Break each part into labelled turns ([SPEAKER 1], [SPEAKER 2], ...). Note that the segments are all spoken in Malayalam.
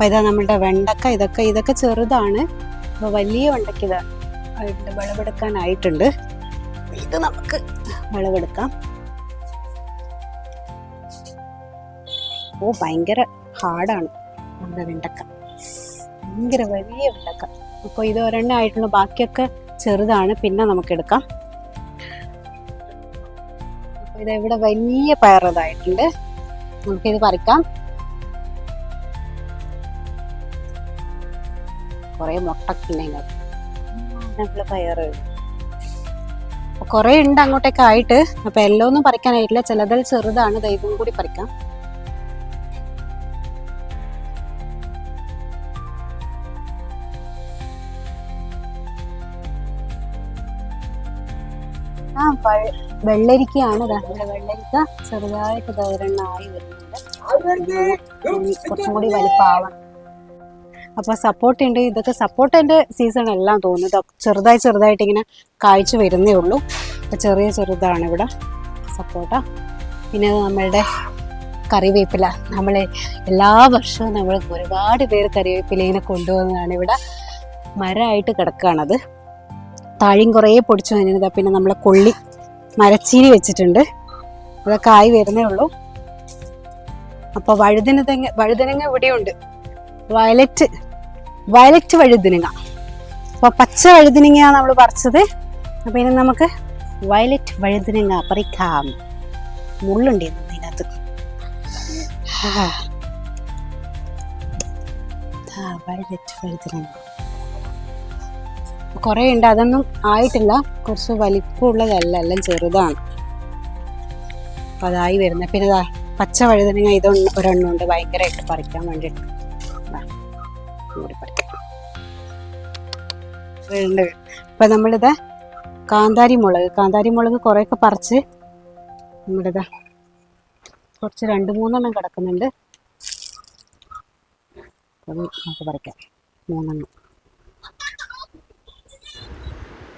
[SPEAKER 1] അപ്പോൾ ഇതാ നമ്മുടെ വെണ്ടക്ക, ഇതൊക്കെ ചെറുതാണ്. അപ്പോൾ വലിയ വെണ്ടയ്ക്ക് ഇതാ വിളവെടുക്കാനായിട്ടുണ്ട്. ഇത് നമുക്ക് വിളവെടുക്കാം. ഭയങ്കര ഹാർഡാണ് നമ്മുടെ വെണ്ടക്ക, ഭയങ്കര വലിയ വെണ്ടക്ക. അപ്പോൾ ഇത് ഒരെണ്ണം ആയിട്ടുള്ള, ബാക്കിയൊക്കെ ചെറുതാണ്, പിന്നെ നമുക്ക് എടുക്കാം. അപ്പോൾ ഇതിവിടെ വലിയ പയറതായിട്ടുണ്ട്, നമുക്കിത് പറിക്കാം. കുറേ മുട്ടക്കുണ്ടെങ്കിൽ നമ്മള് പയറ് കുറേ ഉണ്ട് അങ്ങോട്ടേക്ക് ആയിട്ട്. അപ്പൊ എല്ലാം ഒന്നും പറിക്കാനായിട്ടില്ല, ചിലതിൽ ചെറുതാണ്. ദൈവം കൂടി പറിക്കാം. വെള്ളരിക്കയാണ്. വെള്ളരിക്ക ചെറുതായിട്ട് ഒരെണ്ണമായി വരുന്നുണ്ട്, കുറച്ചും കൂടി വലിപ്പാവണം. അപ്പോൾ സപ്പോർട്ട് ഉണ്ട്. ഇതൊക്കെ സപ്പോർട്ടിൻ്റെ സീസൺ എല്ലാം തോന്നുന്നു. ചെറുതായിട്ട് ഇങ്ങനെ കായ്ച്ചു വരുന്നേ ഉള്ളൂ. അപ്പോൾ ചെറുതാണ് ഇവിടെ സപ്പോർട്ട. പിന്നെ നമ്മളുടെ കറിവേപ്പില, നമ്മൾ എല്ലാ വർഷവും നമ്മൾ ഒരുപാട് പേര് കറിവേപ്പില ഇങ്ങനെ കൊണ്ടുപോകുന്നതാണ്. ഇവിടെ മരമായിട്ട് കിടക്കുകയാണത്. താഴെയും കുറേ പൊടിച്ചു കഴിഞ്ഞാൽ. പിന്നെ നമ്മളെ കൊള്ളി മരച്ചീനി വെച്ചിട്ടുണ്ട്, അതൊക്കെ ആയി വരുന്നേ ഉള്ളൂ. അപ്പോൾ വഴുതനങ്ങ ഇവിടെയുണ്ട്, വയലറ്റ് വഴുതനങ്ങ. അപ്പോൾ പച്ച വഴുതനങ്ങയാണ് നമ്മൾ പറിച്ചത്. അപ്പോൾ ഇനി നമുക്ക് വയലറ്റ് വഴുതനങ്ങ പറിക്കാം. മുള്ളുണ്ട് ഇതിനകത്ത്. വയലറ്റ് വഴുതനങ്ങ കുറേ ഉണ്ട്, അതൊന്നും ആയിട്ടില്ല. കുറച്ച് വലിപ്പമുള്ളതല്ല, എല്ലാം ചെറുതാണ്. അപ്പോൾ അതായി വരുന്നത്. പിന്നെ പച്ച വഴുതനങ്ങ ഒരെണ്ണം ഉണ്ട്, ഭയങ്കരമായിട്ട് പറിക്കാൻ വേണ്ടിയിട്ട്. ഇപ്പം നമ്മളിത് കാന്താരി മുളക് കുറേയൊക്കെ പറിച്ച് നമ്മളിത് കുറച്ച് 2-3 കിടക്കുന്നുണ്ട്. അത് നമുക്ക് പറിക്കാം, 3.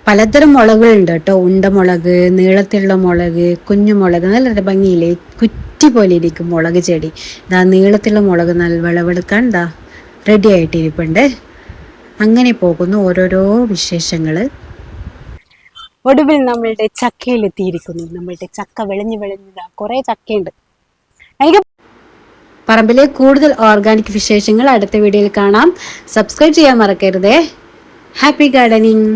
[SPEAKER 1] പലതരം മുളകുകളുണ്ട് കേട്ടോ. ഉണ്ടമുളക്, നീളത്തിലുള്ള മുളക്, കുഞ്ഞുമുളക്, നല്ല ഭംഗിയില്ലേ, കുറ്റി പോലെ ഇരിക്കും മുളക് ചെടി. ഇതാ നീളത്തിലുള്ള മുളക് നല്ല വിളവെടുക്കാൻ റെഡി ആയിട്ടിരിപ്പുണ്ട്. അങ്ങനെ പോകുന്നു ഓരോരോ വിശേഷങ്ങൾ. ഒടുവിൽ നമ്മളുടെ ചക്കയിലെത്തിയിരിക്കുന്നു. നമ്മളുടെ ചക്ക വിളഞ്ഞ് കുറേ ചക്കയുണ്ട്. പറമ്പിലെ കൂടുതൽ ഓർഗാനിക് വിശേഷങ്ങൾ അടുത്ത വീഡിയോയിൽ കാണാം. സബ്സ്ക്രൈബ് ചെയ്യാൻ മറക്കരുതേ. Happy gardening.